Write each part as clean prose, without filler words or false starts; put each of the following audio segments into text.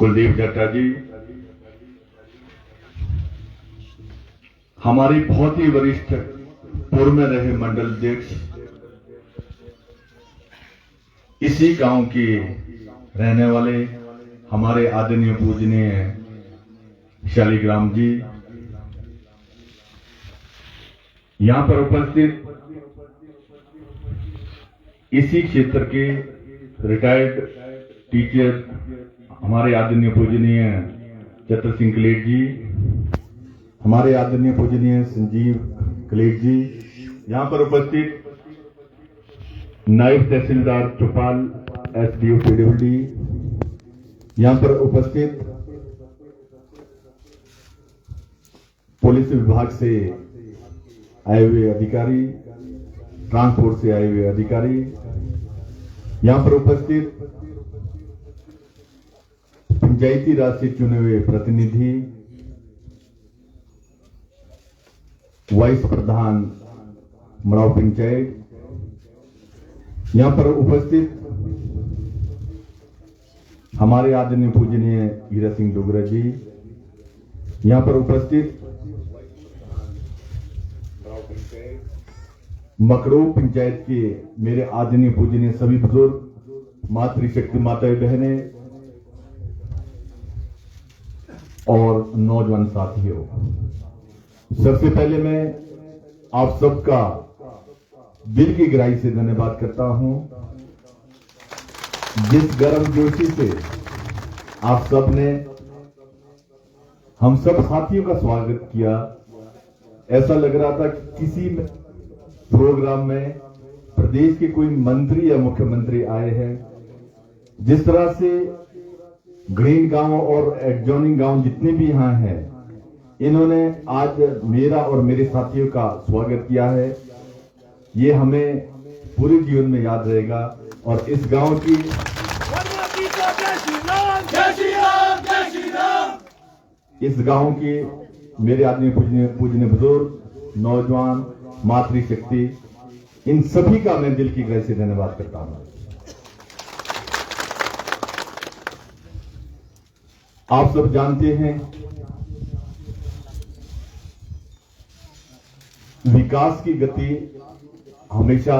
कुलदीप जट्टा जी, हमारी बहुत ही वरिष्ठ पूर्व में रहे मंडल अध्यक्ष, इसी गांव के रहने वाले हमारे आदरणीय पूजनीय शालिग्राम जी, यहां पर उपस्थित इसी क्षेत्र के रिटायर्ड टीचर हमारे आदरणीय पूजनीय चतर सिंह कलेट जी, हमारे आदरणीय पूजनीय संजीव कलेट जी, यहां पर उपस्थित नायब तहसीलदार चौपाल एसडीओ पीडब्ल्यूडी, यहां पर उपस्थित पुलिस विभाग से आए हुए अधिकारी, ट्रांसपोर्ट से आए हुए अधिकारी, यहां पर उपस्थित पंचायती राज से चुने हुए प्रतिनिधि, वाइस प्रधान मड़ाव पंचायत, यहां पर उपस्थित हमारे आदरणीय पूजनीय हीरा सिंह डोगरा जी, यहां पर उपस्थित मकड़ो पंचायत के मेरे आदरणीय पूजनीय सभी बुजुर्ग, मातृशक्ति माताएं बहनें और नौजवान साथियों, सबसे पहले मैं आप सबका दिल की गहराई से धन्यवाद करता हूं। जिस गर्मजोशी से आप सब ने हम सब साथियों का स्वागत किया, ऐसा लग रहा था कि किसी प्रोग्राम में प्रदेश के कोई मंत्री या मुख्यमंत्री आए हैं। जिस तरह से ग्रीन गांव और एडजॉइनिंग गांव जितने भी यहां हैं, इन्होंने आज मेरा और मेरे साथियों का स्वागत किया है, ये हमें पूरे जीवन में याद रहेगा। और इस गांव की इस गांव की मेरे आदमी पूजनीय बुजुर्ग, नौजवान, मातृशक्ति, इन सभी का मैं दिल की गहराई से धन्यवाद करता हूं। आप सब जानते हैं विकास की गति हमेशा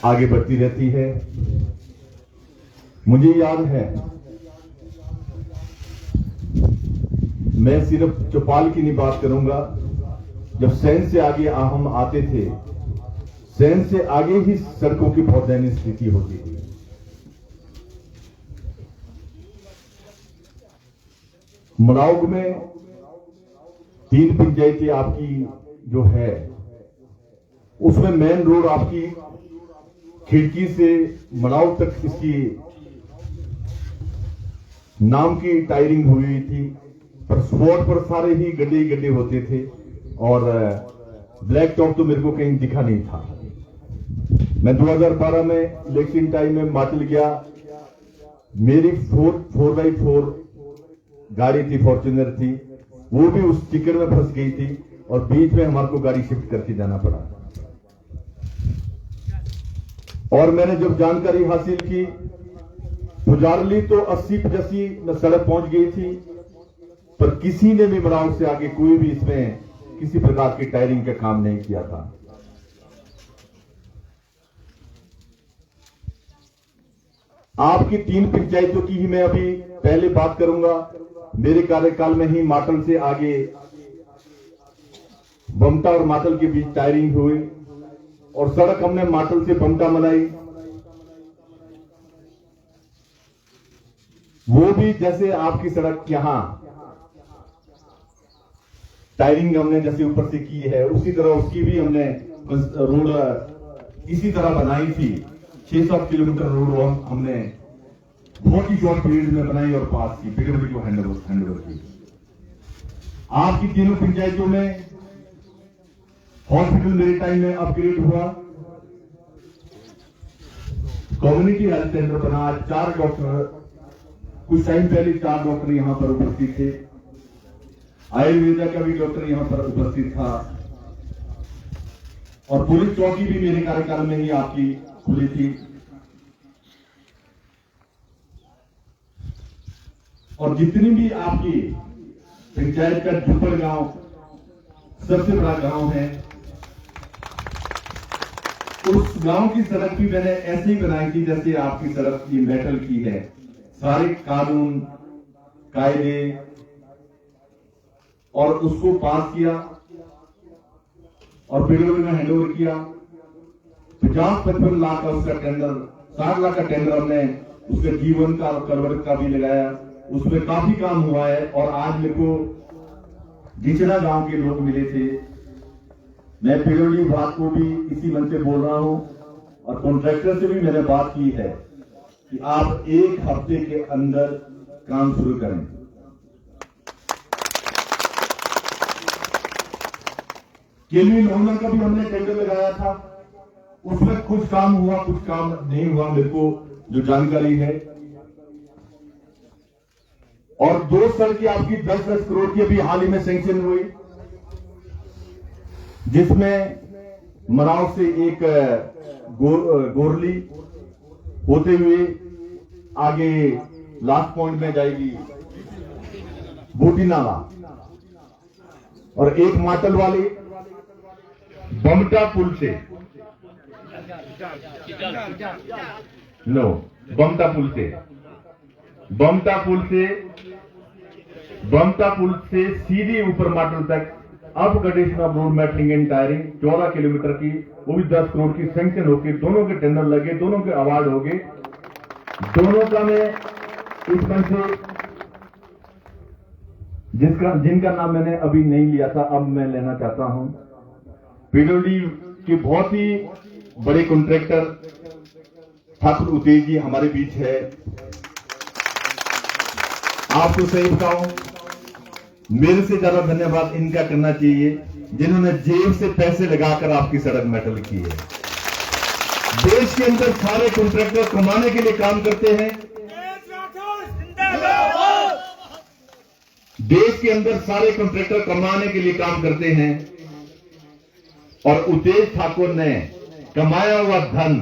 आगे बढ़ती रहती है। मुझे याद है, मैं सिर्फ चौपाल की नहीं बात करूंगा, जब सैन से आगे हम आते थे, सैन से आगे ही सड़कों की बहुत दयनीय स्थिति होती थी। मड़ाव में 3 पंचायतें आपकी जो है, उसमें मेन रोड आपकी खिड़की से मड़ाव तक इसकी नाम की टायरिंग हुई थी, पर स्पॉट पर सारे ही गड्ढे ही गड्ढे होते थे और ब्लैक टॉप तो मेरे को कहीं दिखा नहीं था। मैं 2012 में इलेक्शन टाइम में हिमाचल गया, मेरी 4x4 गाड़ी थी, फॉर्च्यूनर थी, वो भी उस टिकट में फंस गई थी और बीच में हमारे को गाड़ी शिफ्ट करके जाना पड़ा। और मैंने जब जानकारी हासिल की, पुजारली तो 80-85 में सड़क पहुंच गई थी, पर किसी ने भी मड़ाव से आगे कोई भी इसमें किसी प्रकार की टायरिंग का काम नहीं किया था। आपकी 3 पंचायतों की ही मैं अभी पहले बात करूंगा। मेरे कार्यकाल में ही मातल से आगे बमटा और मातल के बीच टायरिंग हुई और सड़क हमने मातल से बमटा बनाई। वो भी जैसे आपकी सड़क यहां टायरिंग हमने जैसे ऊपर से की है, उसी तरह उसकी भी हमने रोड इसी तरह बनाई थी। 6-7 किलोमीटर रोड हमने बहुत ही शॉर्ट पीरियड में बनाई और पास की, पीडब्ल्यूडी को हैंडओवर की। आपकी तीनों पंचायतों में हॉस्पिटल मेरे टाइम में अपग्रेड हुआ, कम्युनिटी हेल्थ सेंटर बना, 4 डॉक्टर, कुछ टाइम पहले 4 डॉक्टर यहां पर उपस्थित थे, आयुर्वेदा का भी डॉक्टर यहां पर उपस्थित था और पुलिस चौकी भी मेरे कार्यकाल में ही आपकी खुली थी। और जितनी भी आपकी पंचायत का झुपड़ गांव सबसे बड़ा गांव है, उस गांव की सड़क भी मैंने ऐसे ही बनाई थी जैसे आपकी सड़क की मेटल की है। सारे कानून कायदे और उसको पास किया और पीडब्ल्यूडी में हैंडओवर किया। 50-55 लाख का उसका टेंडर, 60 लाख का टेंडर हमने उसके जीवन का और कलवर्ट का भी लगाया। उसमें काफी काम हुआ है। और आज मेरे को डिचड़ा गांव के लोग मिले थे। मैं पीडब्ल्यूडी विभाग को भी इसी मन से बोल रहा हूं और कॉन्ट्रैक्टर से भी मैंने बात की है कि आप 1 हफ्ते के अंदर काम शुरू करें। केलवी लोहना का भी हमने टेंडर लगाया था, उसमें कुछ काम हुआ कुछ काम नहीं हुआ, मेरे को जो जानकारी है। और 2 सड़कें आपकी 10-10 करोड़ की अभी हाल ही में सैंक्शन हुई, जिसमें मराव से एक गोरली होते हुए आगे लास्ट पॉइंट में जाएगी बूटी नाला, और एक माटल वाली बमटा पुल से बमटा पुल से सीधी ऊपर माटल तक upgradation of road metalling and tiring 14 kilometre की, वो भी 10 करोड़ की सैंक्शन होगी। दोनों के टेंडर लगे, दोनों के अवार्ड हो गए। दोनों का मैं इसमें से जिनका नाम मैंने अभी नहीं लिया था, अब मैं लेना चाहता हूं। पीडब्ल्यूडी के बहुत ही बड़े कॉन्ट्रैक्टर ठाकुर उतेज जी हमारे बीच है। आपको सही बताऊं, मेरे से ज्यादा धन्यवाद इनका करना चाहिए, जिन्होंने जेब से पैसे लगाकर आपकी सड़क मेटल की है। देश के अंदर सारे कॉन्ट्रैक्टर कमाने के लिए काम करते हैं। देश के अंदर सारे कॉन्ट्रैक्टर कमाने के लिए काम करते हैं, और उतेज ठाकुर ने कमाया हुआ धन,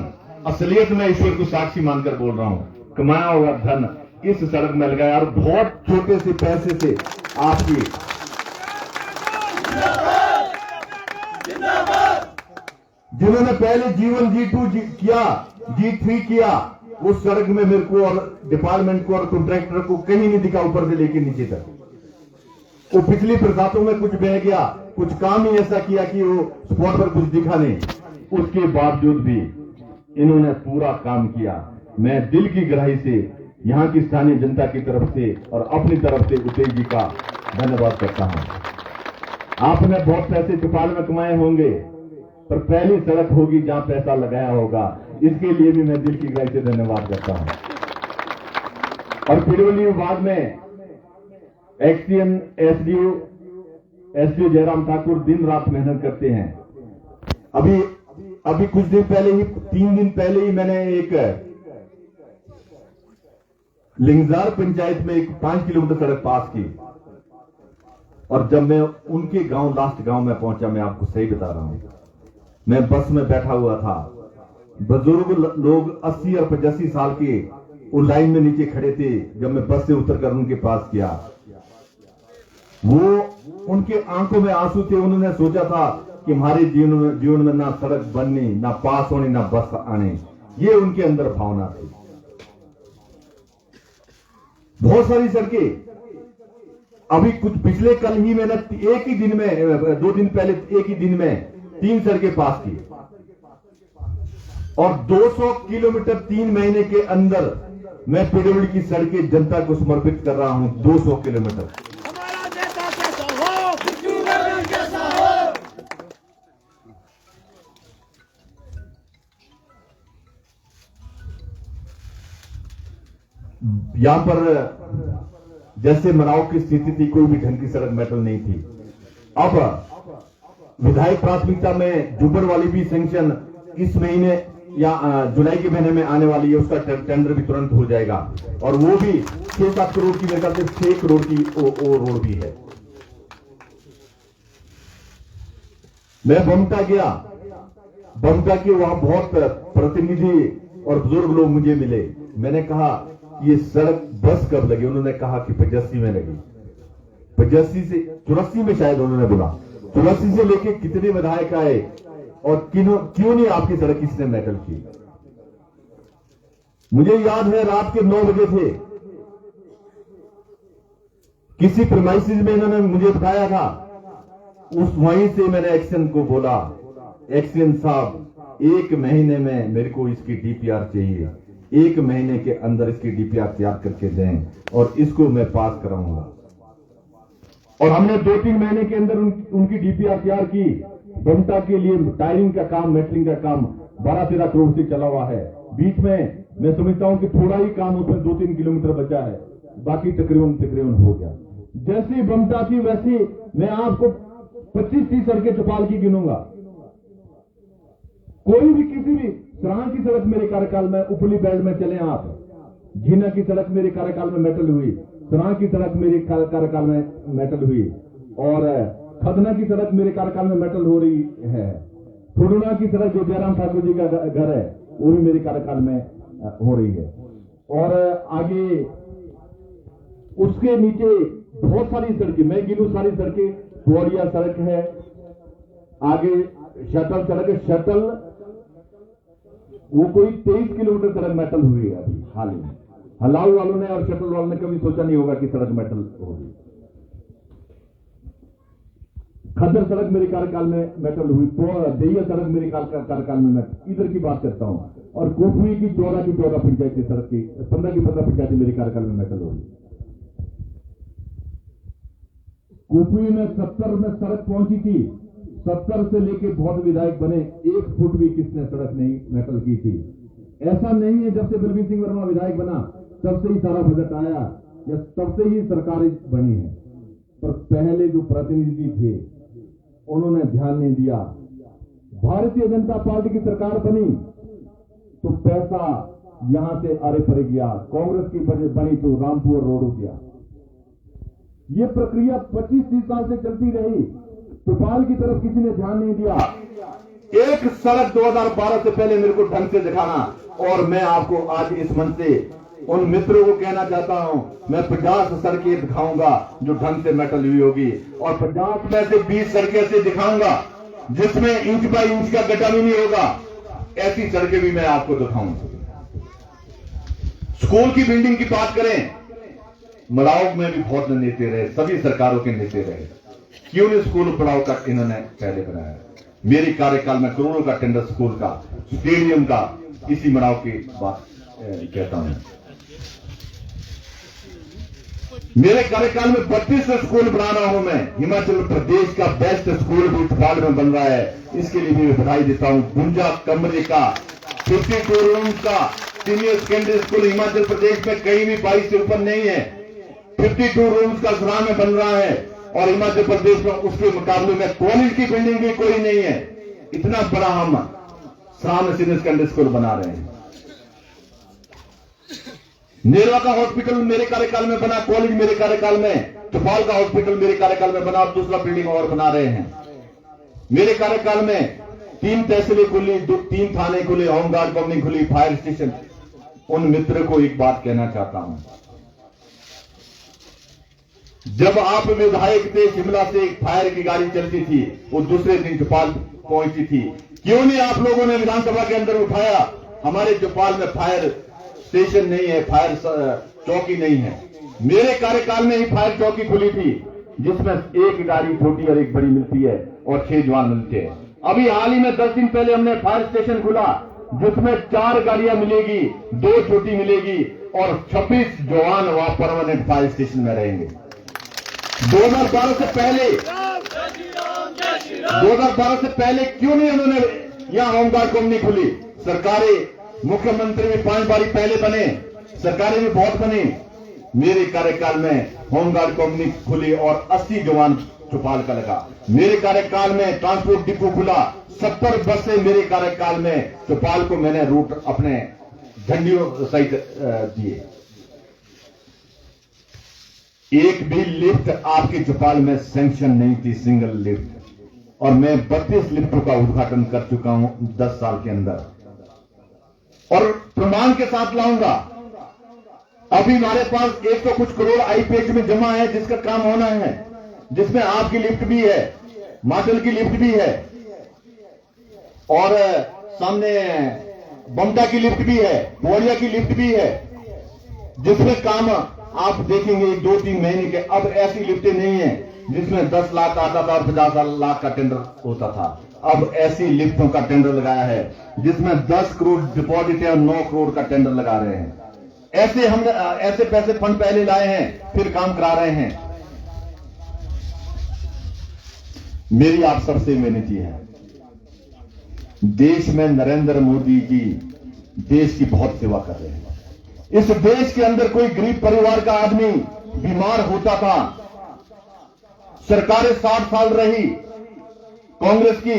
असलियत में ईश्वर को साक्षी मानकर बोल रहा हूं, कमाया हुआ धन इस सड़क में लगाया। और बहुत छोटे से पैसे से आपकी जिन्होंने पहले G1 G2 किया, G3 किया, उस सड़क में मेरे को और डिपार्टमेंट को और कॉन्ट्रैक्टर को कहीं नहीं दिखा ऊपर से लेकर नीचे तक। वो पिछली बरसातों में कुछ बह गया, कुछ काम ही ऐसा किया कि वो स्पॉट पर कुछ दिखा नहीं, उसके बावजूद भी इन्होंने पूरा काम किया। मैं दिल की गहराई से यहां की स्थानीय जनता की तरफ से और अपनी तरफ से उतेज जी का धन्यवाद करता हूं। आपने बहुत पैसे चौपाल में कमाए होंगे, पर पहली सड़क होगी जहां पैसा लगाया होगा, इसके लिए भी मैं दिल की गहराई से धन्यवाद करता हूं। और पीडब्ल्यूडी विभाग में एक्सडीएम, एसडीओ जयराम ठाकुर दिन रात मेहनत करते हैं। अभी कुछ दिन पहले ही, 3 दिन पहले ही मैंने एक लिंगजार पंचायत में एक 5 किलोमीटर सड़क पास की, और जब मैं उनके गांव, लास्ट गांव में पहुंचा, मैं आपको सही बता रहा हूं, मैं बस में बैठा हुआ था, बुजुर्ग लोग 80 और 85 साल के वो लाइन में नीचे खड़े थे। जब मैं बस से उतरकर उनके पास गया, वो उनके आंखों में आंसू थे। उन्होंने सोचा था कि हमारे जीवन में ना सड़क बननी, ना पास होनी, ना बस आने, ये उनके अंदर भावना थी। बहुत सारी सड़कें, अभी कुछ पिछले कल ही मैंने एक ही दिन में, 2 दिन पहले एक ही दिन में 3 सड़कें पास की, और 200 किलोमीटर 3 महीने के अंदर मैं पीडब्ल्यूडी की सड़कें जनता को समर्पित कर रहा हूं। 200 किलोमीटर। यहां पर जैसे मनाव की स्थिति थी, कोई भी ढंग की सड़क मेटल नहीं थी। अब विधायक प्राथमिकता में जुब्बर वाली भी सैंक्शन इस महीने या जुलाई के महीने में आने वाली है, उसका टेंडर भी तुरंत हो जाएगा, और वो भी 6-7 करोड़ की, मेरे ख्याल से 6 करोड़ की वो रोड भी है। मैं बमटा गया, बमटा के वहां बहुत प्रतिनिधि और बुजुर्ग लोग मुझे मिले। मैंने कहा कि ये सड़क बस कब लगी, उन्होंने कहा कि 85 में लगी। 85 से 84 में शायद उन्होंने बोला। 84 से लेके कितने विधायक आए और क्यों नहीं आपकी सड़क किसने मेटल की। मुझे याद है रात के 9 बजे थे, किसी प्रीमाइसेस में इन्होंने मुझे बताया था, उस वहीं से मैंने एक्शन को बोला, एक्शन साहब 1 महीने में मेरे को इसकी डीपीआर चाहिए, 1 महीने के अंदर इसकी डीपीआर तैयार करके दें और इसको मैं पास कराऊंगा। और हमने 2-3 महीने के अंदर उनकी डीपीआर तैयार की। बमटा के लिए टायरिंग का काम, मेटलिंग का काम 12-13 करोड़ से चला हुआ है। बीच में मैं समझता हूं कि थोड़ा ही काम उसमें 2-3 किलोमीटर बचा है, बाकी तकरीबन हो गया। जैसी बमटा थी वैसी मैं आपको 25-30 सड़कें चौपाल की गिनूंगा। कोई भी किसी भी सराहां की सड़क मेरे कार्यकाल में, उपली बेल्ट में चले आप, जीना की सड़क मेरे कार्यकाल में मेटल हुई, सराहां की सड़क मेरे कार्यकाल में मेटल हुई, और खदना की सड़क मेरे कार्यकाल में मेटल हो रही है। फुडुना की सड़क जो जयराम ठाकुर जी का घर है वो भी मेरे कार्यकाल में हो रही है। और आगे उसके नीचे बहुत सारी सड़कें, मैं गिनूं सारी सड़कें, कुआड़िया सड़क है, आगे शटल सड़क है, शटल वो कोई 23 किलोमीटर सड़क मेटल हुई है अभी हाल ही में। हलाऊ वालों ने और शटल वालों ने कभी सोचा नहीं होगा कि सड़क मेटल होगी। खद्दर सड़क मेरे कार्यकाल में मेटल हुई, देहिया सड़क मेरे कार्यकाल में मेटल, इधर की बात करता हूं। और कोटवी की 14 पंचायत की सड़क की 15 की 15 पंचायतें मेरे कार्यकाल में मेटल होगी। कोटवी में 70 में सड़क पहुंची थी, 70 से लेके बहुत विधायक बने, 1 फुट भी किसने सड़क नहीं मेटल की थी। ऐसा नहीं है जब से बलबीर सिंह वर्मा विधायक बना तब से ही सारा बजट आया या तब से ही सरकारें बनी है, पर पहले जो प्रतिनिधि थे उन्होंने ध्यान नहीं दिया। भारतीय जनता पार्टी की सरकार बनी तो पैसा यहां से आरे परे गया, कांग्रेस की बनी तो रामपुर रोड गया। ये प्रक्रिया 25-30 साल से चलती रही, चौपाल की तरफ किसी ने ध्यान नहीं दिया। एक सड़क 2012 से पहले मेरे को ढंग से दिखाना, और मैं आपको आज इस मंच से उन मित्रों को कहना चाहता हूं, मैं 50 सड़कें दिखाऊंगा जो ढंग से मेटल हुई होगी, और 50 में से 20 सड़कें ऐसे दिखाऊंगा जिसमें इंच बाय इंच का गड्ढा भी नहीं होगा। ऐसी सड़कें भी मैं आपको दिखाऊंगा। स्कूल की बिल्डिंग की बात करें, मलाव में भी बहुत नेते रहे, सभी सरकारों के नेते रहे, क्यों नहीं स्कूल पढ़ाओ का इन्होंने पहले बनाया। मेरे कार्यकाल में करोड़ों का टेंडर स्कूल का, स्टेडियम का, इसी मनाव की बात कहता हूं। मेरे कार्यकाल में 32 स्कूल बना रहा हूं मैं। हिमाचल प्रदेश का बेस्ट स्कूल भी उत्पाद में बन रहा है, इसके लिए भी बधाई देता हूं। 52 कमरे का, 52 रूम का senior secondary school Himachal Pradesh में कहीं भी 22 से ऊपर नहीं है। 52 रूम्स का सराहां में बन रहा है, और हिमाचल प्रदेश में उसके मुकाबले में कॉलेज की बिल्डिंग भी कोई नहीं है। इतना बड़ा हम सराहां में सीनियर सेकेंडरी स्कूल बना रहे हैं। नेरवा का हॉस्पिटल मेरे कार्यकाल में बना, कॉलेज मेरे कार्यकाल में, चौपाल का हॉस्पिटल मेरे कार्यकाल में बना, और दूसरा बिल्डिंग और बना रहे हैं। मेरे कार्यकाल में 3 तहसीलें खुली, 3 थाने खुले, होमगार्ड कंपनी खुली, फायर स्टेशन। उन मित्र को एक बात कहना चाहता हूं, जब आप विधायक थे, शिमला से एक फायर की गाड़ी चलती थी, वो दूसरे दिन चौपाल पहुंची थी, क्यों नहीं आप लोगों ने विधानसभा के अंदर उठाया? हमारे चौपाल में फायर स्टेशन नहीं है, फायर चौकी नहीं है। मेरे कार्यकाल में ही फायर चौकी खुली थी, जिसमें एक गाड़ी छोटी और एक बड़ी मिलती है, और 6 जवान मिलते हैं। अभी हाल ही में 10 दिन पहले हमने फायर स्टेशन खुला, जिसमें 4 गाड़ियां मिलेगी, 2 छोटी मिलेगी, और 26 जवान वहां परमानेंट फायर स्टेशन में रहेंगे। 2012 से पहले क्यों नहीं उन्होंने यहां होमगार्ड कंपनी खुली? सरकारें, मुख्यमंत्री भी 5 बारी पहले बने, सरकारें भी बहुत बनी। मेरे कार्यकाल में होमगार्ड कंपनी खुली और 80 जवान चौपाल का लगा। मेरे कार्यकाल में ट्रांसपोर्ट डिपो खुला, 70 बसें मेरे कार्यकाल में चौपाल को मैंने रूट अपने झंडियों सहित दिए। एक भी लिफ्ट आपके चौपाल में सैंक्शन नहीं थी, सिंगल लिफ्ट, और मैं 32 लिफ्टों का उद्घाटन कर चुका हूं 10 साल के अंदर, और प्रमाण के साथ लाऊंगा। अभी हमारे पास 100 कुछ करोड़ आईपीएच में जमा है, जिसका काम होना है, जिसमें आपकी लिफ्ट भी है, माटल की लिफ्ट भी है, और सामने बमटा की लिफ्ट भी है, बोरिया की लिफ्ट भी है, जिसमें काम आप देखेंगे 2-3 महीने के। अब ऐसी लिफ्टें नहीं है जिसमें 10 लाख आता था और 50 लाख का टेंडर होता था। अब ऐसी लिफ्टों का टेंडर लगाया है जिसमें 10 करोड़ डिपॉजिट है और 9 करोड़ का टेंडर लगा रहे हैं। ऐसे हमने ऐसे पैसे फंड पहले लाए हैं, फिर काम करा रहे हैं। मेरी आप सबसे विनती है, देश में नरेंद्र मोदी जी देश की बहुत सेवा कर रहे हैं। इस देश के अंदर कोई गरीब परिवार का आदमी बीमार होता था, सरकारें 60 साल रही कांग्रेस की,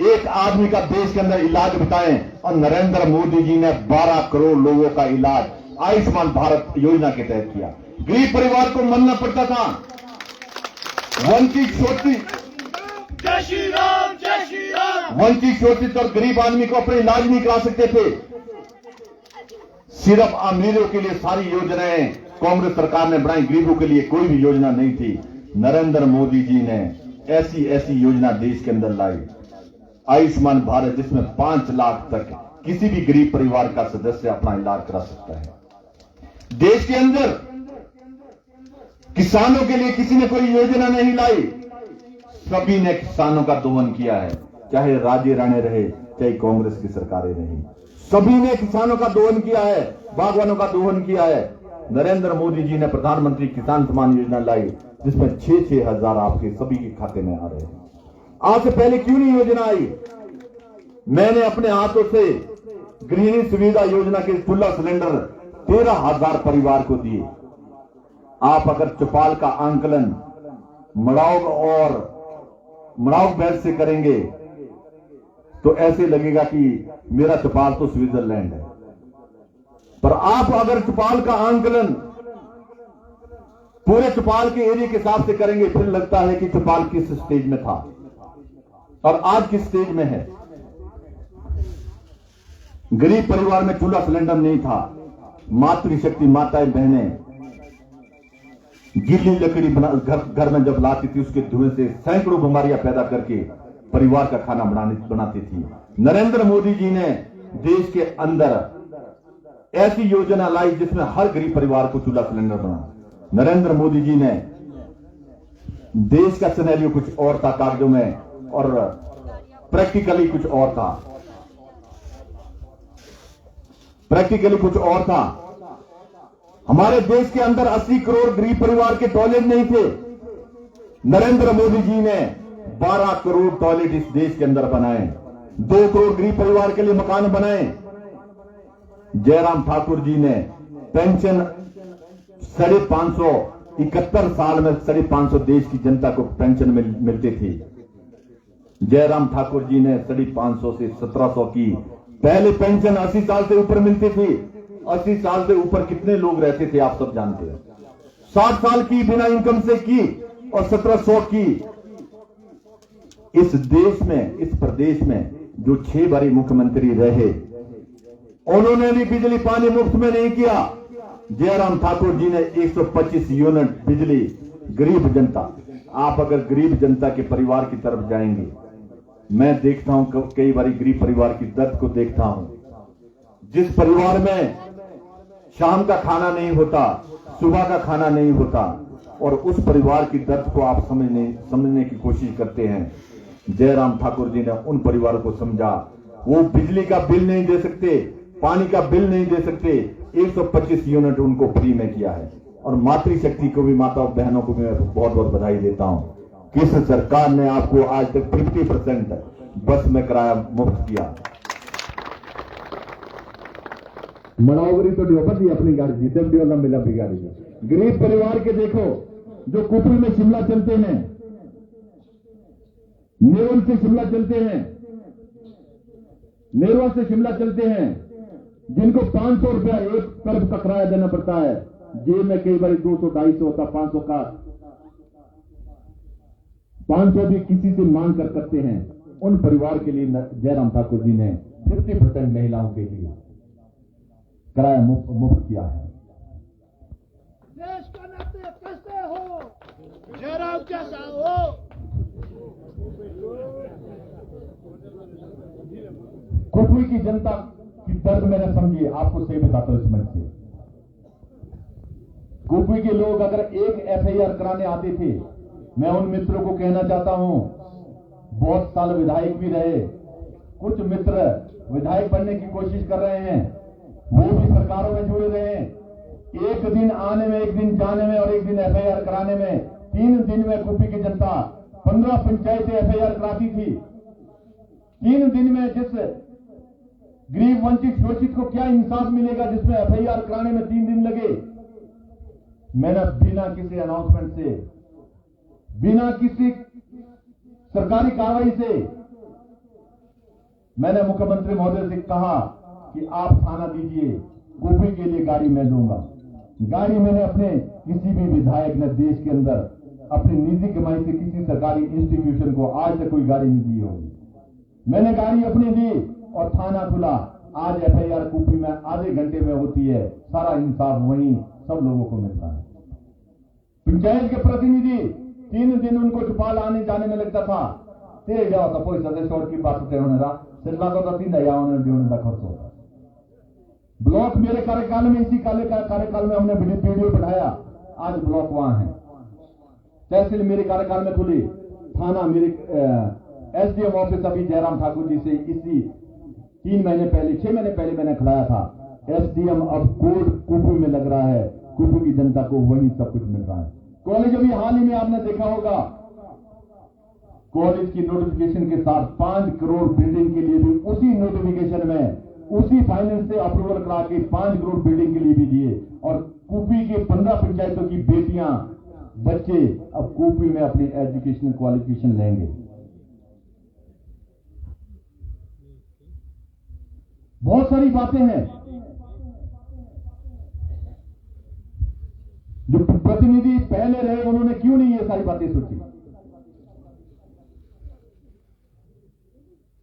एक आदमी का देश के अंदर इलाज बताएं, और नरेंद्र मोदी जी ने 12 करोड़ लोगों का इलाज आयुष्मान भारत योजना के तहत किया। गरीब परिवार को मरना पड़ता था, वंचित शोषित, जय श्री राम, जय श्री राम। वंचित शोषित और गरीब आदमी को अपने इलाज नहीं करा सकते थे। सिर्फ अमीरों के लिए सारी योजनाएं कांग्रेस सरकार ने बनाई, गरीबों के लिए कोई भी योजना नहीं थी। नरेंद्र मोदी जी ने ऐसी ऐसी योजना देश के अंदर लाई, आयुष्मान भारत, जिसमें 5 लाख तक किसी भी गरीब परिवार का सदस्य अपना इलाज करा सकता है। देश के अंदर किसानों के लिए किसी ने कोई योजना नहीं लाई, सभी ने किसानों का दोहन किया है, चाहे राज्य राणे रहे, चाहे कांग्रेस की सरकारें रही, सभी ने किसानों का दोहन किया है, बागवानों का दोहन किया है। नरेंद्र मोदी जी ने प्रधानमंत्री किसान सम्मान योजना लाई, जिसमें 6-6 हजार आपके सभी के खाते में आ रहे हैं। आज से पहले क्यों नहीं योजना आई? मैंने अपने हाथों से गृहिणी सुविधा योजना के चूल्हा सिलेंडर 13,000 परिवार को दिए। आप अगर चौपाल का आंकलन मड़ाव बैच से करेंगे तो ऐसे लगेगा कि मेरा चौपाल तो स्विट्जरलैंड है, पर आप अगर चौपाल का आंकलन पूरे चौपाल के एरिया के हिसाब से करेंगे, फिर लगता है कि चौपाल किस स्टेज में था और आज किस स्टेज में है। गरीब परिवार में चूल्हा सिलेंडर नहीं था, मातृशक्ति माताएं बहनें गीली लकड़ी बना घर में जब लाती थी, उसके धुएं से सैकड़ों बीमारियां पैदा करके परिवार का खाना बनाती थी। नरेंद्र मोदी जी ने देश के अंदर ऐसी योजना लाई जिसमें हर गरीब परिवार को चूल्हा सिलेंडर बना। नरेंद्र मोदी जी ने देश का सिनेरियो कुछ और था कागजों में, और प्रैक्टिकली कुछ और था, प्रैक्टिकली कुछ और था। हमारे देश के अंदर 80 करोड़ गरीब परिवार के टॉयलेट नहीं थे। नरेंद्र मोदी जी ने 12 करोड़ टॉयलेट इस देश के अंदर बनाए, 2 करोड़ गरीब परिवार के लिए मकान बनाए। जयराम ठाकुर जी ने पेंशन 550, 71 साल में 550 देश की जनता को पेंशन मिलती थी। जयराम ठाकुर जी ने 550 से 1700 की पहले पेंशन 80 साल से ऊपर मिलती थी। 80 साल से ऊपर कितने लोग रहते थे आप सब जानते हैं। 60 साल की बिना इनकम से की और 1700 की। इस देश में, इस प्रदेश में जो 6 बारी मुख्यमंत्री रहे, उन्होंने भी बिजली पानी मुफ्त में नहीं किया। जयराम ठाकुर जी ने 125 यूनिट बिजली गरीब जनता। आप अगर गरीब जनता के परिवार की तरफ जाएंगे, मैं देखता हूं कई बारी गरीब परिवार की दर्द को देखता हूं। जिस परिवार में शाम का खाना नहीं होता, सुबह का खाना नहीं होता, और उस परिवार की दर्द को आप समझने की कोशिश करते हैं। जयराम ठाकुर जी ने उन परिवारों को समझा। वो बिजली का बिल नहीं दे सकते, पानी का बिल नहीं दे सकते, 125 यूनिट उनको फ्री में किया है। और मातृशक्ति को भी, माता बहनों को भी मैं बहुत बहुत बधाई देता हूं। किस सरकार ने आपको आज तक 50% बस में किराया मुफ्त किया। मड़ावरी तो ड्योपर दी अपनी गाड़ी, जितने भी वाला मिला अपनी गाड़ी में। गरीब परिवार के देखो जो कुफरी में शिमला चलते हैं, नेवल से शिमला चलते हैं, नेरवा से शिमला चलते हैं, जिनको 500 रुपया एक तरफ का किराया देना पड़ता है। जेब में कई बार 200, 250 होता, 500 का 500 भी किसी से मांग कर सकते हैं। उन परिवार के लिए जयराम ठाकुर जी ने 50% महिलाओं के लिए किराया मुफ्त किया है। नाते कैसे हो जयराम कैसा हो। कुपवी की जनता की दर्द मैंने समझी, आपको सही बताता हूं इस मंच से। कुपवी के लोग अगर एक एफआईआर कराने आते थे, मैं उन मित्रों को कहना चाहता हूं, बहुत साल विधायक भी रहे, कुछ मित्र विधायक बनने की कोशिश कर रहे हैं, वो भी सरकारों में जुड़े रहे हैं। एक दिन आने में, एक दिन जाने में और एक दिन एफआईआर कराने में, 3 दिन में कुपवी की जनता 15 पंचायतें एफआईआर कराती थी। 3 दिन में जिस गरीब वंचित शोषित को क्या इंसाफ मिलेगा जिसमें एफआईआर कराने में 3 दिन लगे। मैंने बिना किसी अनाउंसमेंट से, बिना किसी सरकारी कार्रवाई से मैंने मुख्यमंत्री महोदय से कहा कि आप थाना दीजिए, कुपवी के लिए गाड़ी मैं दूंगा। गाड़ी मैंने अपने किसी भी विधायक ने देश के अंदर अपनी निजी कमाई से किसी सरकारी इंस्टीट्यूशन को आज तक कोई गाड़ी नहीं दी होगी। मैंने गाड़ी अपनी दी और थाना खुला। आज एफआईआर कुपवी में आधे घंटे में होती है, सारा इंसाफ वहीं सब लोगों को मिलता है। पंचायत के प्रतिनिधि 3 दिन उनको चुपाल आने जाने में लगता था। ते गया होता पैसा से शोर की बात होते होने रहा सिल्ला तो 3 दया होने का खर्च होता। ब्लॉक मेरे कार्यकाल में, इसी कार्यकाल में हमने वीडियो बढ़ाया, आज ब्लॉक वहां है। तहसील मेरे कार्यकाल में खुली, थाना मेरे एसडीएम ऑफिस अभी जयराम ठाकुर जी से इसी 3 महीने पहले, 6 महीने पहले मैंने खिलाया था। एसडीएम अब कोर्ट कुपवी में लग रहा है, कुपवी की जनता को वही सब कुछ मिल रहा है। कॉलेज अभी हाल ही में आपने देखा होगा, कॉलेज की नोटिफिकेशन के साथ 5 करोड़ बिल्डिंग के लिए भी उसी नोटिफिकेशन में, उसी फाइनेंस से अप्रूवल करा के 5 करोड़ बिल्डिंग के लिए भी दिए। और कुपवी के 15 पंचायतों की बेटियां, बच्चे अब कुपवी में अपनी एजुकेशनल क्वालिफिकेशन लेंगे। बहुत सारी बातें हैं जो प्रतिनिधि पहले रहे, उन्होंने क्यों नहीं ये सारी बातें सोची।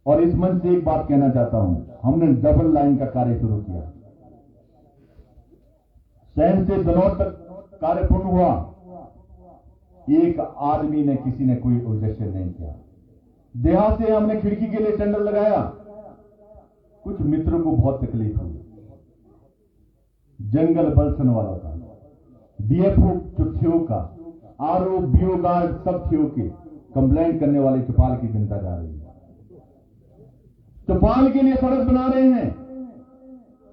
और इस मंच से एक बात कहना चाहता हूं, हमने डबल लाइन का कार्य शुरू किया। सैन से दनौर तक कार्य पूर्ण हुआ। एक आदमी ने, किसी ने कोई ऑब्जेक्शन नहीं किया। देहात से हमने खिड़की के लिए टेंडर लगाया, कुछ मित्रों को बहुत तकलीफ हुई। जंगल बलसन वालों का, डीएफओ थ्यो का, आरओ बीओ गार्ड सब थ्यो के कंप्लेंट करने वाले चौपाल की जनता जा रही है। चौपाल के लिए सड़क बना रहे हैं।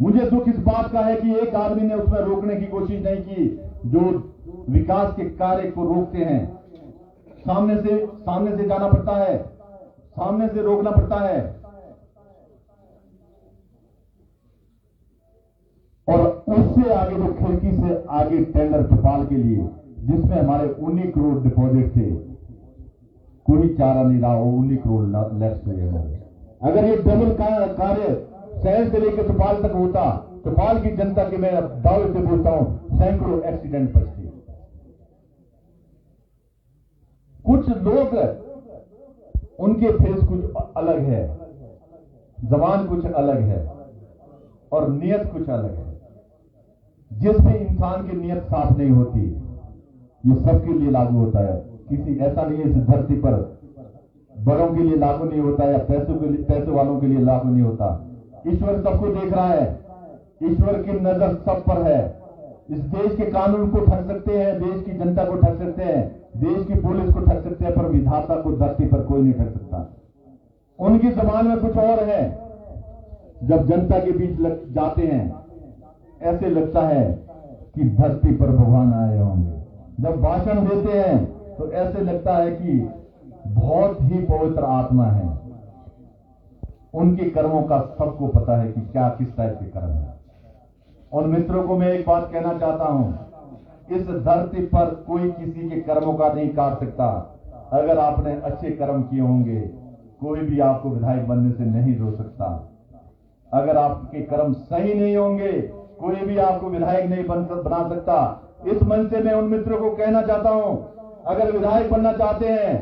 मुझे दुख इस बात का है कि एक आदमी ने उसमें रोकने की कोशिश नहीं की। जो विकास के कार्य को रोकते हैं, सामने से जाना पड़ता है, सामने से रोकना पड़ता है। और उससे आगे जो खिड़की से आगे टेंडर चौपाल के लिए, जिसमें हमारे 19 करोड़ डिपॉजिट थे, कोई चारा नहीं रहा, वो 19 करोड़ लेस हुए हमारे। अगर ये डबल कार्य शहर से लेकर चौपाल तक होता, चौपाल की जनता के मैं दावे से बोलता हूं सैकड़ों एक्सीडेंट बचते। कुछ लोग, उनके फेस कुछ अलग है, जबान कुछ अलग है और नियत कुछ अलग है। जिसमें इंसान की नियत साफ नहीं होती, ये सबके लिए लागू होता है। किसी ऐसा नहीं है इस धरती पर बड़ों के लिए लागू नहीं होता या पैसे वालों के लिए लागू नहीं होता। ईश्वर सबको देख रहा है, ईश्वर की नजर सब पर है। इस देश के कानून को ठग सकते हैं, देश की जनता को ठग सकते हैं, देश की पुलिस को ठग सकते हैं, पर विधाता को धरती पर कोई नहीं ठग सकता। उनकी जबान में कुछ और है। जब जनता के बीच जाते हैं, ऐसे लगता है कि धरती पर भगवान आए होंगे। जब भाषण देते हैं तो ऐसे लगता है कि बहुत ही पवित्र आत्मा है। उनके कर्मों का सबको पता है कि क्या किस टाइप के कर्म है। उन मित्रों को मैं एक बात कहना चाहता हूं, इस धरती पर कोई किसी के कर्मों का नहीं काट सकता। अगर आपने अच्छे कर्म किए होंगे, कोई भी आपको विधायक बनने से नहीं रोक सकता। अगर आपके कर्म सही नहीं होंगे, कोई भी आपको विधायक नहीं बना सकता। इस मंच से मैं उन मित्रों को कहना चाहता हूं, अगर विधायक बनना चाहते हैं,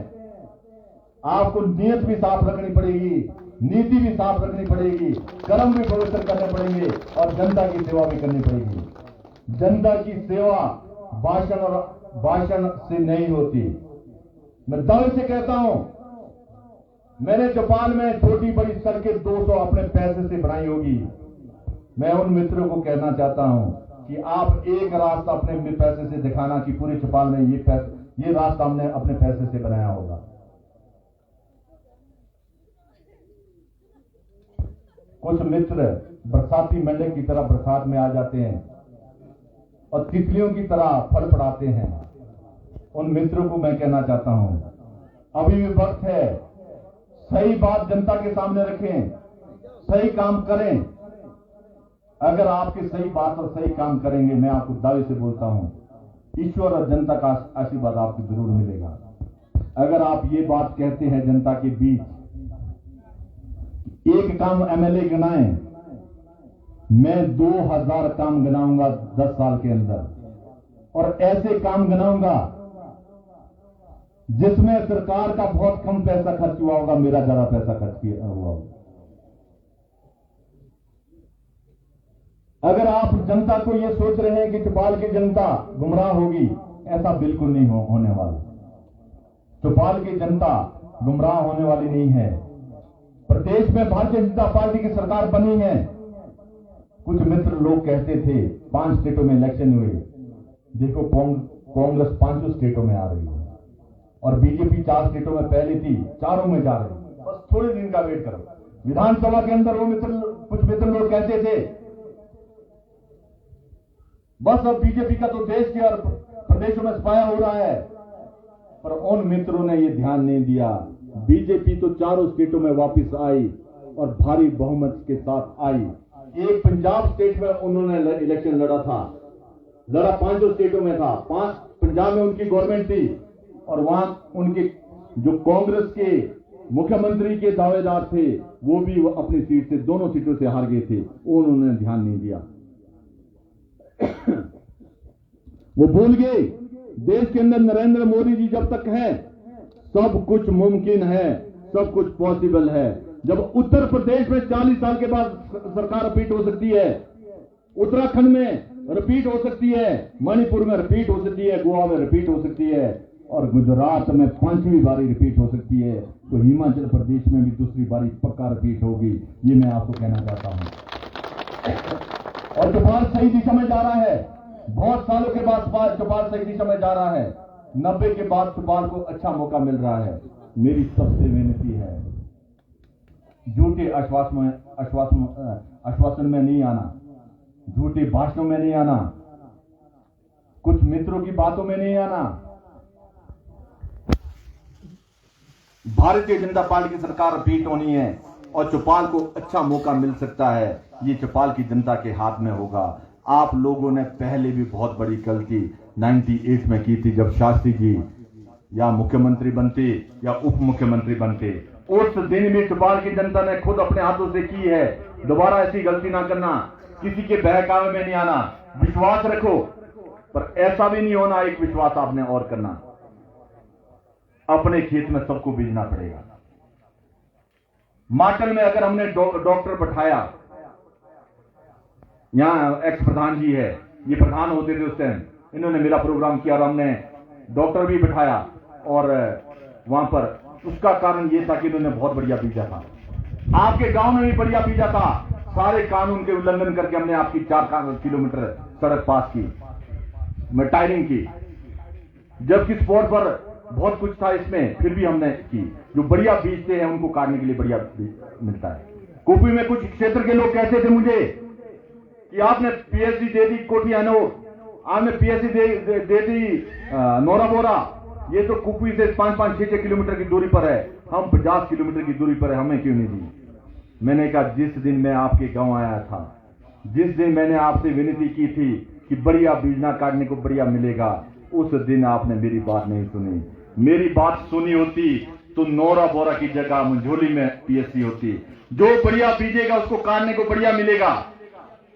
आपको नियत भी साफ रखनी पड़ेगी, नीति भी साफ रखनी पड़ेगी, कर्म भी पवित्र करने पड़ेंगे और जनता की सेवा भी करनी पड़ेगी। जनता की सेवा भाषण से नहीं होती। मैं दावे से कहता हूं, मैंने चौपाल में छोटी बड़ी सड़कें 200 अपने पैसे से बनाई होगी। मैं उन मित्रों को कहना चाहता हूं कि आप एक रास्ता अपने पैसे से दिखाना कि पूरे चौपाल में ये रास्ता हमने अपने पैसे से बनाया होगा। कुछ मित्र बरसाती मेंढक की तरह बरसात में आ जाते हैं और तितलियों की तरह फल पड़ाते हैं। उन मित्रों को मैं कहना चाहता हूं, अभी भी वक्त है, सही बात जनता के सामने रखें, सही काम करें। अगर आपके सही बात और सही काम करेंगे, मैं आपको दावे से बोलता हूं, ईश्वर और जनता का आशीर्वाद आपको जरूर मिलेगा। अगर आप ये बात कहते हैं जनता के बीच, एक काम एमएलए गिनाएं, मैं 2000 काम गिनाऊंगा 10 साल के अंदर, और ऐसे काम गिनाऊंगा जिसमें सरकार का बहुत कम पैसा खर्च हुआ होगा, मेरा ज्यादा पैसा खर्च किया हुआ होगा। अगर आप जनता को यह सोच रहे हैं कि चौपाल की जनता गुमराह होगी, ऐसा बिल्कुल नहीं होने वाला। चौपाल की जनता गुमराह होने वाली नहीं है। प्रदेश में भारतीय जनता पार्टी की सरकार बनी है। कुछ मित्र लोग कहते थे 5 स्टेटों में इलेक्शन हुए, देखो कांग्रेस 5 स्टेटों में आ रही है और बीजेपी 4 स्टेटों में पहले थी, 4 में जा रही है। बस थोड़े दिन का वेट करो। विधानसभा के अंदर कुछ मित्र लोग कहते थे बस अब बीजेपी का तो देश के और प्रदेशों में सफाया हो रहा है, पर उन मित्रों ने यह ध्यान नहीं दिया। बीजेपी तो 4 स्टेटों में वापस आई और भारी बहुमत के साथ आई। एक पंजाब स्टेट में उन्होंने इलेक्शन लड़ा 5 स्टेटों में था। 5 पंजाब में उनकी गवर्नमेंट थी और वहां उनके जो कांग्रेस के मुख्यमंत्री के दावेदार थे वो भी अपनी सीट से, दोनों सीटों से हार गए थे। उन्होंने ध्यान नहीं दिया। वो भूल गए देश के अंदर नरेंद्र मोदी जी जब तक है सब कुछ मुमकिन है, सब कुछ पॉसिबल है। जब उत्तर प्रदेश में 40 साल के बाद सरकार रिपीट हो सकती है, उत्तराखंड में रिपीट हो सकती है, मणिपुर में रिपीट हो सकती है, गोवा में रिपीट हो सकती है और गुजरात में 5वीं बारी रिपीट हो सकती है, तो हिमाचल प्रदेश में भी दूसरी बारी पक्का रिपीट होगी। ये मैं आपको कहना चाहता हूं। और चौपाल सही दिशा में जा रहा है। बहुत सालों के बाद चौपाल सही दिशा में जा रहा है। 90 के बाद चौपाल को अच्छा मौका मिल रहा है। मेरी सबसे विनती है, झूठे आश्वासन में नहीं आना, झूठे भाषणों में नहीं आना, कुछ मित्रों की बातों में नहीं आना। भारतीय जनता पार्टी की सरकार रिपीट होनी है और चौपाल को अच्छा मौका मिल सकता है। ये चौपाल की जनता के हाथ में होगा। आप लोगों ने पहले भी बहुत बड़ी गलती 98 में की थी, जब शास्त्री जी या मुख्यमंत्री बनते या उप मुख्यमंत्री बनते। उस दिन भी चौपाल की जनता ने खुद अपने हाथों से की है। दोबारा ऐसी गलती ना करना, किसी के बहकावे में नहीं आना, विश्वास रखो, पर ऐसा भी नहीं होना एक विश्वास आपने और करना। अपने खेत में सबको बीजना पड़ेगा। माटल में अगर हमने डॉक्टर बैठाया, यहां एक्स प्रधान जी है, ये प्रधान होते थे उस टाइम, इन्होंने मेरा प्रोग्राम किया और हमने डॉक्टर भी बैठाया और वहां पर उसका कारण ये था कि इन्होंने बहुत बढ़िया बीजा था। आपके गांव में भी बढ़िया बीजा था। सारे कानून के उल्लंघन करके हमने आपकी 4 किलोमीटर सड़क पास की, टायरिंग की, जबकि स्पॉट पर बहुत कुछ था इसमें, फिर भी हमने की। जो बढ़िया बीजते हैं उनको काटने के लिए बढ़िया मिलता है। कुपी में कुछ क्षेत्र के लोग कहते थे मुझे कि आपने पीएचडी दे दी कोटियानो, आपने पीएचडी दे दी नोरा बोरा, ये तो कुपी से 5-6 किलोमीटर की दूरी पर है, हम 50 किलोमीटर की दूरी पर है, हमें क्यों नहीं दी। मैंने कहा जिस दिन मैं आपके गांव आया था, जिस दिन मैंने आपसे विनती की थी कि बढ़िया बीजना काटने को बढ़िया मिलेगा, उस दिन आपने मेरी बात नहीं सुनी। मेरी बात सुनी होती तो नोरा बोरा की जगह मंझोली में पीएचडी होती। जो बढ़िया बीजेगा उसको काटने को बढ़िया मिलेगा।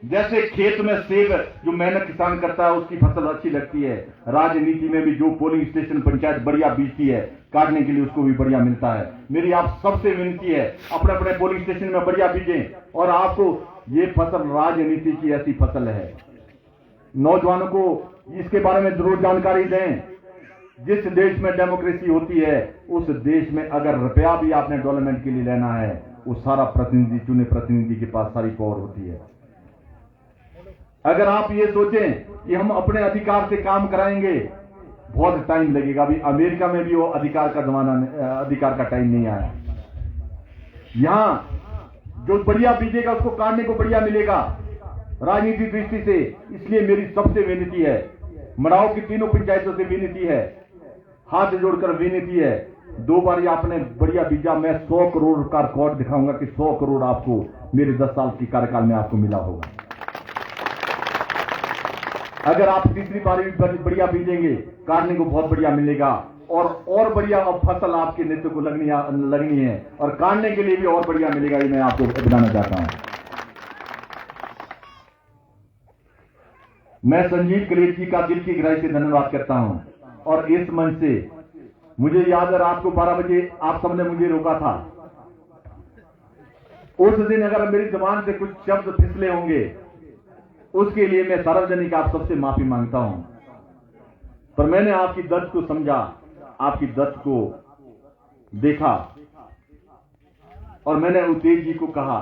जैसे खेत में सेब जो मेहनत किसान करता है उसकी फसल अच्छी लगती है, राजनीति में भी जो पोलिंग स्टेशन पंचायत बढ़िया बीजती है काटने के लिए उसको भी बढ़िया मिलता है। मेरी आप सबसे विनती है अपने अपने पोलिंग स्टेशन में बढ़िया बीजें। और आपको ये फसल राजनीति की ऐसी फसल है, नौजवानों को इसके बारे में जरूर जानकारी दें। जिस देश में डेमोक्रेसी होती है उस देश में अगर रुपया भी आपने डेवलपमेंट के लिए लेना है, वो सारा प्रतिनिधि, चुने प्रतिनिधि के पास सारी पावर होती है। अगर आप ये सोचें कि हम अपने अधिकार से काम कराएंगे, बहुत टाइम लगेगा। अभी अमेरिका में भी वो अधिकार का टाइम नहीं आया। यहां जो बढ़िया बीजेगा उसको काटने को बढ़िया मिलेगा राजनीतिक दृष्टि से। इसलिए मेरी सबसे विनती है, मड़ाव की तीनों पंचायतों से विनती है, हाथ जोड़कर विनती है, 2 बार ये आपने बढ़िया बीजा। मैं 100 करोड़ का रिकॉर्ड दिखाऊंगा कि 100 करोड़ आपको मेरे 10 साल की कार्यकाल में आपको मिला होगा। अगर आप तीसरी बार भी बढ़िया बीजेंगे, काटने को बहुत बढ़िया मिलेगा और बढ़िया अब फसल आपके नेतृत्व को लगनी है और काटने के लिए भी और बढ़िया मिलेगा। ये मैं आपको बताना चाहता हूं। मैं संजीव कलेर जी का दिल की गहराई से धन्यवाद करता हूं। और इस मंच से मुझे याद है रात को 12 बजे आप सबने मुझे रोका था। उस दिन अगर मेरी जुबान से कुछ शब्द फिसले होंगे, उसके लिए मैं सार्वजनिक आप सबसे माफी मांगता हूं। पर मैंने आपकी दर्द को समझा, आपकी दर्द को देखा और मैंने उतेज जी को कहा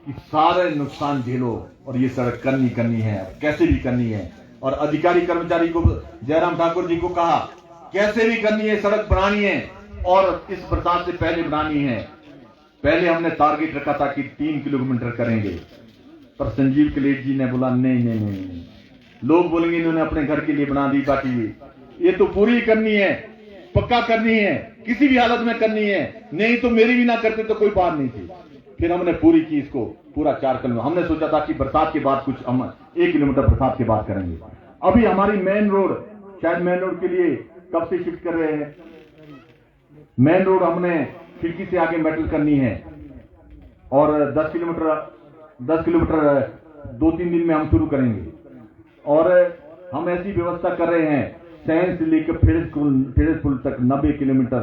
कि सारे नुकसान झेलो और ये सड़क करनी है, कैसे भी करनी है। और अधिकारी कर्मचारी को, जयराम ठाकुर जी को कहा कैसे भी करनी है, सड़क बनानी है और इस बरसात से पहले बनानी है। पहले हमने टारगेट रखा था कि 3 किलोमीटर करेंगे, पर संजीव कलेर जी ने बोला नहीं, लोग बोलेंगे इन्होंने अपने घर के लिए बना दी बाकी, ये तो पूरी करनी है, पक्का करनी है, किसी भी हालत में करनी है, नहीं तो मेरी भी ना करते तो कोई बात नहीं थी। फिर हमने पूरी की इसको, पूरा 4 किलोमीटर। हमने सोचा था कि बरसात के बाद कुछ हम 1 किलोमीटर बरसात के बाद करेंगे। अभी हमारी मेन रोड, शायद मेन रोड के लिए कब से शिफ्ट कर रहे हैं। मेन रोड हमने खिड़की से आगे मेटल करनी है और 10 किलोमीटर 2-3 दिन में हम शुरू करेंगे। और हम ऐसी व्यवस्था कर रहे हैं, सैन से लेकर फेड़े पुल तक 90 किलोमीटर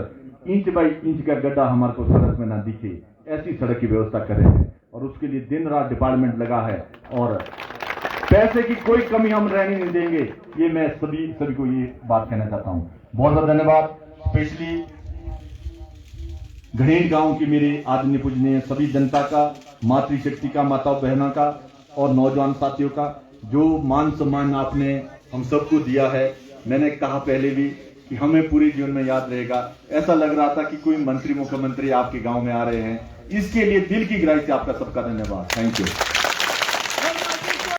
इंच बाई इंच का गड्ढा हमारे को सड़क में ना दिखे, ऐसी सड़क की व्यवस्था कर रहे हैं। और उसके लिए दिन रात डिपार्टमेंट लगा है और पैसे की कोई कमी हम रहने नहीं देंगे। ये मैं सभी को ये बात कहना चाहता हूं। बहुत बहुत धन्यवाद। स्पेशली घड़ेल गांव की मेरे आदरणीय पूजनीय सभी जनता का, मातृशक्ति का, माताओं बहनों का और नौजवान साथियों का, जो मान सम्मान आपने हम सबको दिया है। मैंने कहा पहले भी कि हमें पूरे जीवन में याद रहेगा। ऐसा लग रहा था कि कोई मंत्री, मुख्यमंत्री आपके गांव में आ रहे हैं। इसके लिए दिल की गहराई से आपका सबका धन्यवाद। Thank you.